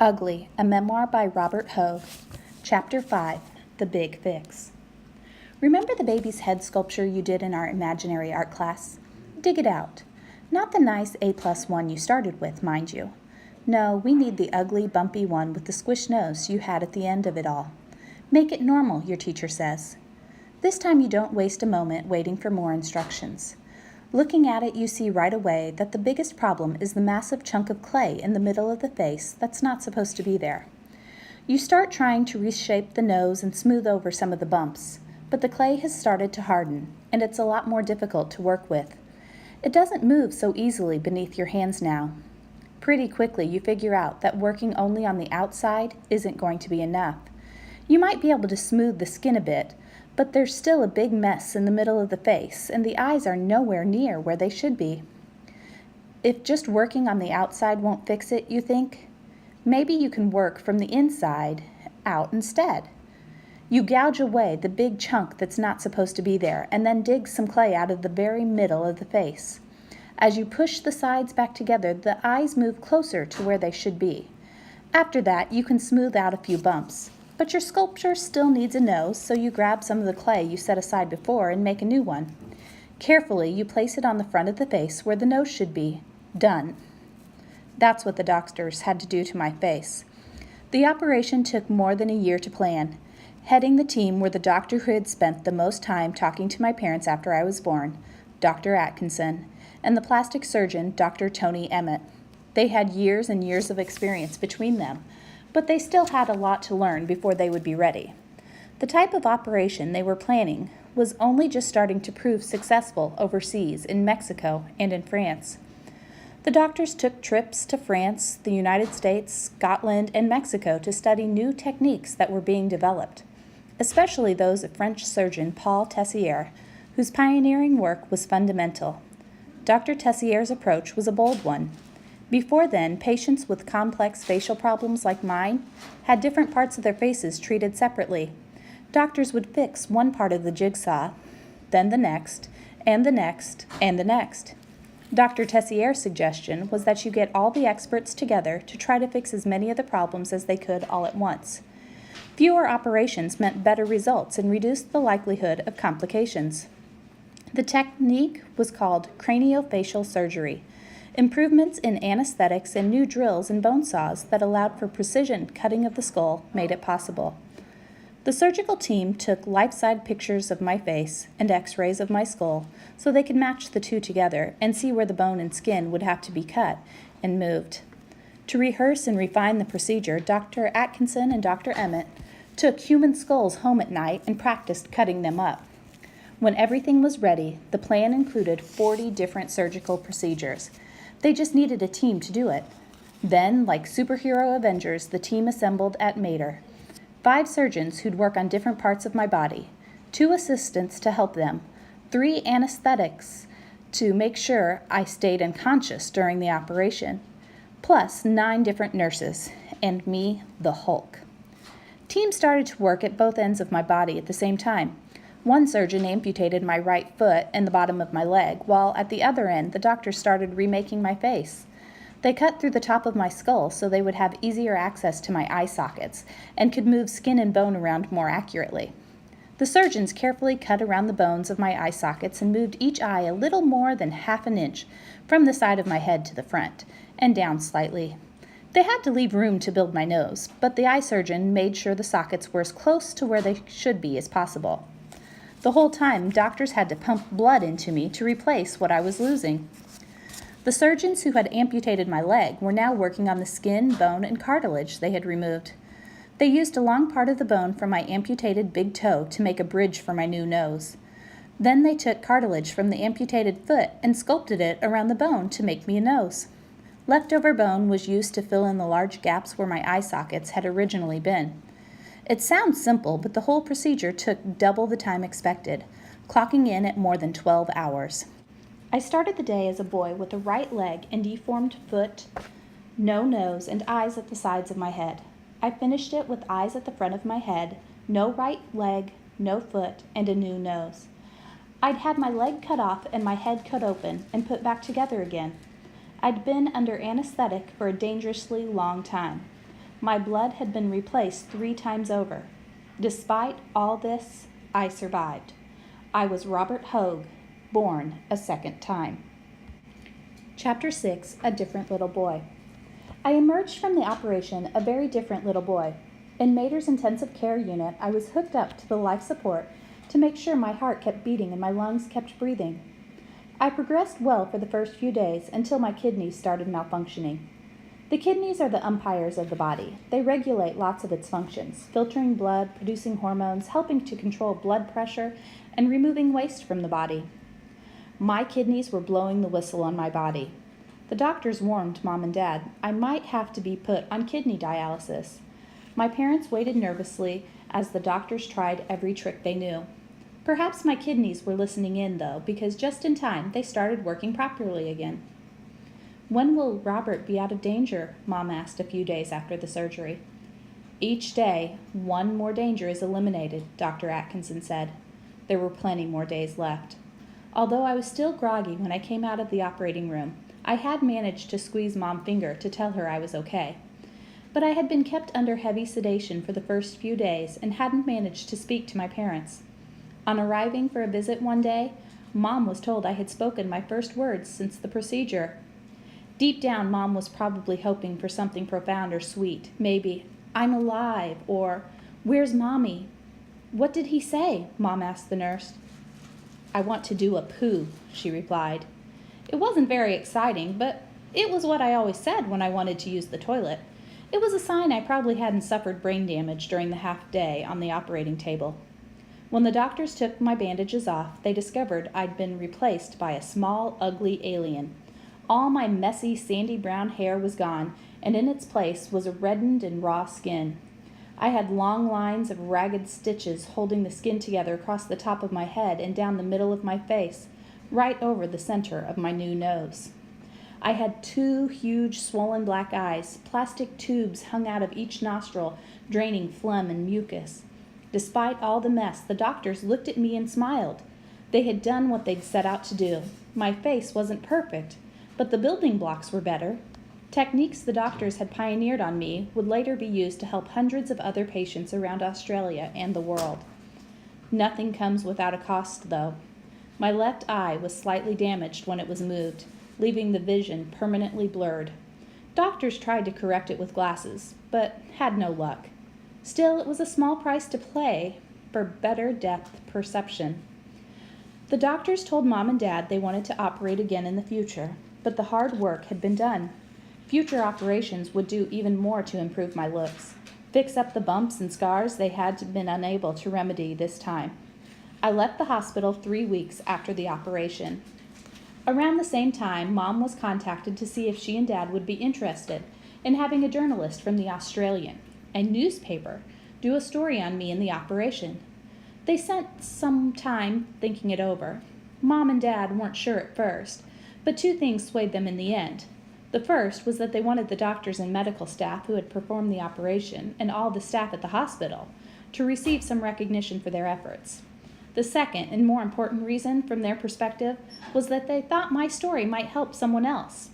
Ugly, a memoir by Robert Hogue. Chapter 5, The Big Fix. Remember the baby's head sculpture you did in our imaginary art class? Dig it out. Not the nice A+ one you started with, mind you. No, we need the ugly, bumpy one with the squished nose you had at the end of it all. Make it normal, your teacher says. This time you don't waste a moment waiting for more instructions. Looking at it, you see right away that the biggest problem is the massive chunk of clay in the middle of the face that's not supposed to be there. You start trying to reshape the nose and smooth over some of the bumps, but the clay has started to harden, and it's a lot more difficult to work with. It doesn't move so easily beneath your hands now. Pretty quickly, you figure out that working only on the outside isn't going to be enough. You might be able to smooth the skin a bit, but there's still a big mess in the middle of the face, and the eyes are nowhere near where they should be. If just working on the outside won't fix it, you think, maybe you can work from the inside out instead. You gouge away the big chunk that's not supposed to be there, and then dig some clay out of the very middle of the face. As you push the sides back together, the eyes move closer to where they should be. After that, you can smooth out a few bumps. But your sculpture still needs a nose, so you grab some of the clay you set aside before and make a new one. Carefully, you place it on the front of the face where the nose should be. Done. That's what the doctors had to do to my face. The operation took more than a year to plan. Heading the team were the doctor who had spent the most time talking to my parents after I was born, Dr. Atkinson, and the plastic surgeon, Dr. Tony Emmett. They had years and years of experience between them, but they still had a lot to learn before they would be ready. The type of operation they were planning was only just starting to prove successful overseas in Mexico and in France. The doctors took trips to France, the United States, Scotland, and Mexico to study new techniques that were being developed, especially those of French surgeon Paul Tessier, whose pioneering work was fundamental. Dr. Tessier's approach was a bold one. Before then, patients with complex facial problems like mine had different parts of their faces treated separately. Doctors would fix one part of the jigsaw, then the next, and the next, and the next. Dr. Tessier's suggestion was that you get all the experts together to try to fix as many of the problems as they could all at once. Fewer operations meant better results and reduced the likelihood of complications. The technique was called craniofacial surgery. Improvements in anesthetics and new drills and bone saws that allowed for precision cutting of the skull made it possible. The surgical team took life-size pictures of my face and x-rays of my skull so they could match the two together and see where the bone and skin would have to be cut and moved. To rehearse and refine the procedure, Dr. Atkinson and Dr. Emmett took human skulls home at night and practiced cutting them up. When everything was ready, the plan included 40 different surgical procedures. They just needed a team to do it. Then, like superhero Avengers, the team assembled at Mater. 5 surgeons who'd work on different parts of my body, 2 assistants to help them, 3 anesthetics to make sure I stayed unconscious during the operation, plus 9 different nurses, and me, the Hulk. Teams started to work at both ends of my body at the same time. One surgeon amputated my right foot and the bottom of my leg, while at the other end, the doctors started remaking my face. They cut through the top of my skull so they would have easier access to my eye sockets and could move skin and bone around more accurately. The surgeons carefully cut around the bones of my eye sockets and moved each eye a little more than half an inch from the side of my head to the front and down slightly. They had to leave room to build my nose, but the eye surgeon made sure the sockets were as close to where they should be as possible. The whole time, doctors had to pump blood into me to replace what I was losing. The surgeons who had amputated my leg were now working on the skin, bone, and cartilage they had removed. They used a long part of the bone from my amputated big toe to make a bridge for my new nose. Then they took cartilage from the amputated foot and sculpted it around the bone to make me a nose. Leftover bone was used to fill in the large gaps where my eye sockets had originally been. It sounds simple, but the whole procedure took double the time expected, clocking in at more than 12 hours. I started the day as a boy with a right leg and deformed foot, no nose, and eyes at the sides of my head. I finished it with eyes at the front of my head, no right leg, no foot, and a new nose. I'd had my leg cut off and my head cut open and put back together again. I'd been under anesthetic for a dangerously long time. My blood had been replaced 3 times over. Despite all this, I survived. I was Robert Hogue, born a second time. Chapter 6, A Different Little Boy. I emerged from the operation a very different little boy. In Mater's intensive care unit, I was hooked up to the life support to make sure my heart kept beating and my lungs kept breathing. I progressed well for the first few days until my kidneys started malfunctioning. The kidneys are the umpires of the body. They regulate lots of its functions, filtering blood, producing hormones, helping to control blood pressure, and removing waste from the body. My kidneys were blowing the whistle on my body. The doctors warned Mom and Dad I might have to be put on kidney dialysis. My parents waited nervously as the doctors tried every trick they knew. Perhaps my kidneys were listening in, though, because just in time they started working properly again. "When will Robert be out of danger?" Mom asked a few days after the surgery. "Each day, one more danger is eliminated," Dr. Atkinson said. There were plenty more days left. Although I was still groggy when I came out of the operating room, I had managed to squeeze Mom's finger to tell her I was okay. But I had been kept under heavy sedation for the first few days and hadn't managed to speak to my parents. On arriving for a visit one day, Mom was told I had spoken my first words since the procedure. Deep down, Mom was probably hoping for something profound or sweet. Maybe, "I'm alive," or "Where's Mommy?" "What did he say?" Mom asked the nurse. "I want to do a poo," she replied. It wasn't very exciting, but it was what I always said when I wanted to use the toilet. It was a sign I probably hadn't suffered brain damage during the half day on the operating table. When the doctors took my bandages off, they discovered I'd been replaced by a small, ugly alien. All my messy, sandy brown hair was gone, and in its place was a reddened and raw skin. I had long lines of ragged stitches holding the skin together across the top of my head and down the middle of my face, right over the center of my new nose. I had 2 huge swollen black eyes, plastic tubes hung out of each nostril, draining phlegm and mucus. Despite all the mess, the doctors looked at me and smiled. They had done what they'd set out to do. My face wasn't perfect, but the building blocks were better. Techniques the doctors had pioneered on me would later be used to help hundreds of other patients around Australia and the world. Nothing comes without a cost, though. My left eye was slightly damaged when it was moved, leaving the vision permanently blurred. Doctors tried to correct it with glasses, but had no luck. Still, it was a small price to pay for better depth perception. The doctors told Mom and Dad they wanted to operate again in the future, but the hard work had been done. Future operations would do even more to improve my looks, fix up the bumps and scars they had been unable to remedy this time. I left the hospital 3 weeks after the operation. Around the same time, Mom was contacted to see if she and Dad would be interested in having a journalist from the Australian, a newspaper, do a story on me and the operation. They spent some time thinking it over. Mom and Dad weren't sure at first, but 2 things swayed them in the end. The first was that they wanted the doctors and medical staff who had performed the operation and all the staff at the hospital to receive some recognition for their efforts. The second and more important reason from their perspective was that they thought my story might help someone else.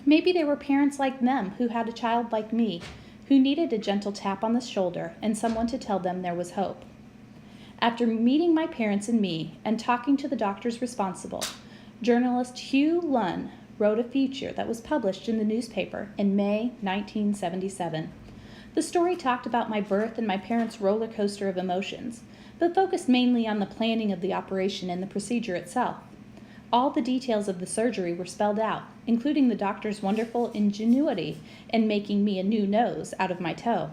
Maybe there were parents like them who had a child like me who needed a gentle tap on the shoulder and someone to tell them there was hope. After meeting my parents and me and talking to the doctors responsible, journalist Hugh Lunn wrote a feature that was published in the newspaper in May 1977. The story talked about my birth and my parents' roller coaster of emotions, but focused mainly on the planning of the operation and the procedure itself. All the details of the surgery were spelled out, including the doctor's wonderful ingenuity in making me a new nose out of my toe.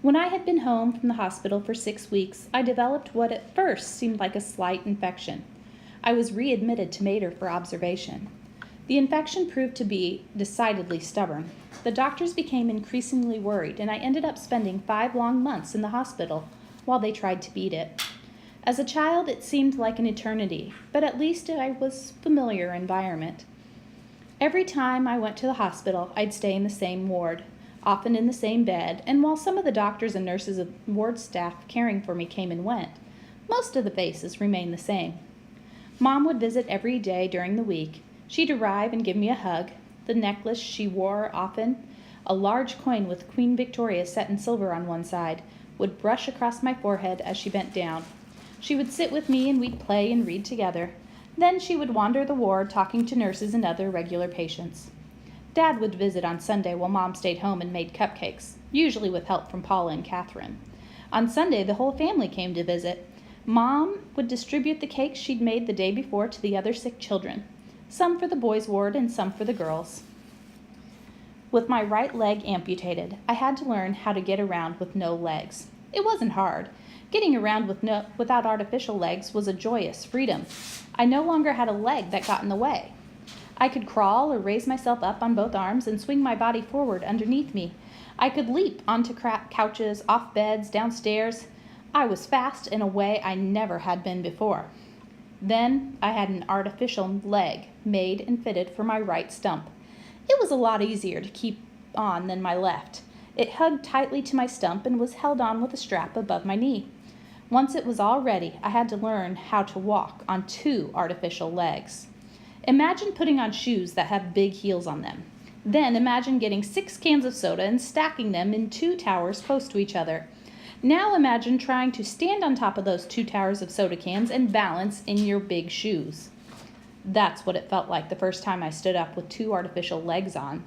When I had been home from the hospital for 6 weeks, I developed what at first seemed like a slight infection. I was readmitted to Mater for observation. The infection proved to be decidedly stubborn. The doctors became increasingly worried, and I ended up spending 5 long months in the hospital while they tried to beat it. As a child, it seemed like an eternity, but at least I was familiar environment. Every time I went to the hospital, I'd stay in the same ward, often in the same bed, and while some of the doctors and nurses and ward staff caring for me came and went, most of the faces remained the same. Mom would visit every day during the week. She'd arrive and give me a hug, the necklace she wore often, A large coin with Queen Victoria set in silver on one side would brush across my forehead as she bent down. She would sit with me and we'd play and read together. Then she would wander the ward talking to nurses and other regular patients. Dad would visit on Sunday while Mom stayed home and made cupcakes, usually with help from Paula and Catherine. On Sunday, the whole family came to visit. Mom would distribute the cakes she'd made the day before to the other sick children, some for the boys' ward and some for the girls. With my right leg amputated, I had to learn how to get around with no legs. It wasn't hard. Getting around without artificial legs was a joyous freedom. I no longer had a leg that got in the way. I could crawl or raise myself up on both arms and swing my body forward underneath me. I could leap onto couches, off beds, downstairs. I was fast in a way I never had been before. Then I had an artificial leg made and fitted for my right stump. It was a lot easier to keep on than my left. It hugged tightly to my stump and was held on with a strap above my knee. Once it was all ready, I had to learn how to walk on 2 artificial legs. Imagine putting on shoes that have big heels on them. Then imagine getting 6 cans of soda and stacking them in 2 towers close to each other. Now imagine trying to stand on top of those 2 towers of soda cans and balance in your big shoes. That's what it felt like the first time I stood up with 2 artificial legs on.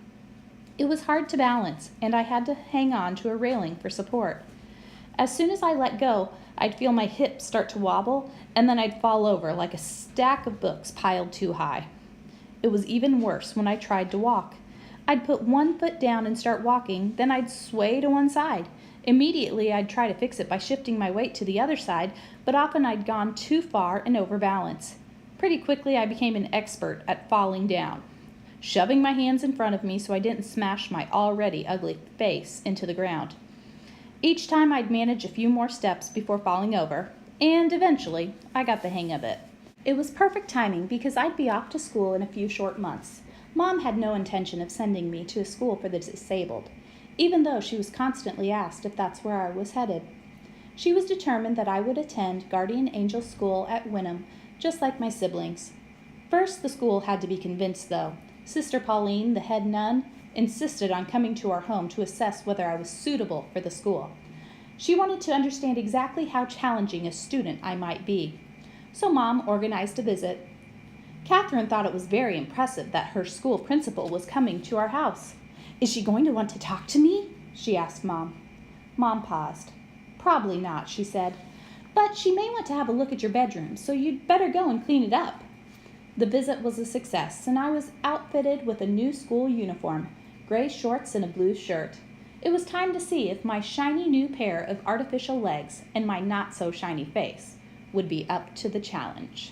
It was hard to balance, and I had to hang on to a railing for support. As soon as I let go, I'd feel my hips start to wobble, and then I'd fall over like a stack of books piled too high. It was even worse when I tried to walk. I'd put one foot down and start walking, then I'd sway to one side. Immediately, I'd try to fix it by shifting my weight to the other side, but often I'd gone too far and overbalanced. Pretty quickly, I became an expert at falling down, shoving my hands in front of me so I didn't smash my already ugly face into the ground. Each time I'd manage a few more steps before falling over, and eventually I got the hang of it. It was perfect timing because I'd be off to school in a few short months. Mom had no intention of sending me to a school for the disabled, even though she was constantly asked if that's where I was headed. She was determined that I would attend Guardian Angel School at Wynnum, just like my siblings. First, the school had to be convinced, though. Sister Pauline, the head nun, insisted on coming to our home to assess whether I was suitable for the school. She wanted to understand exactly how challenging a student I might be. So Mom organized a visit. Catherine thought it was very impressive that her school principal was coming to our house. "Is she going to want to talk to me?" she asked Mom. Mom paused. "Probably not," she said. "But she may want to have a look at your bedroom, so you'd better go and clean it up." The visit was a success, and I was outfitted with a new school uniform, gray shorts and a blue shirt. It was time to see if my shiny new pair of artificial legs and my not-so-shiny face would be up to the challenge.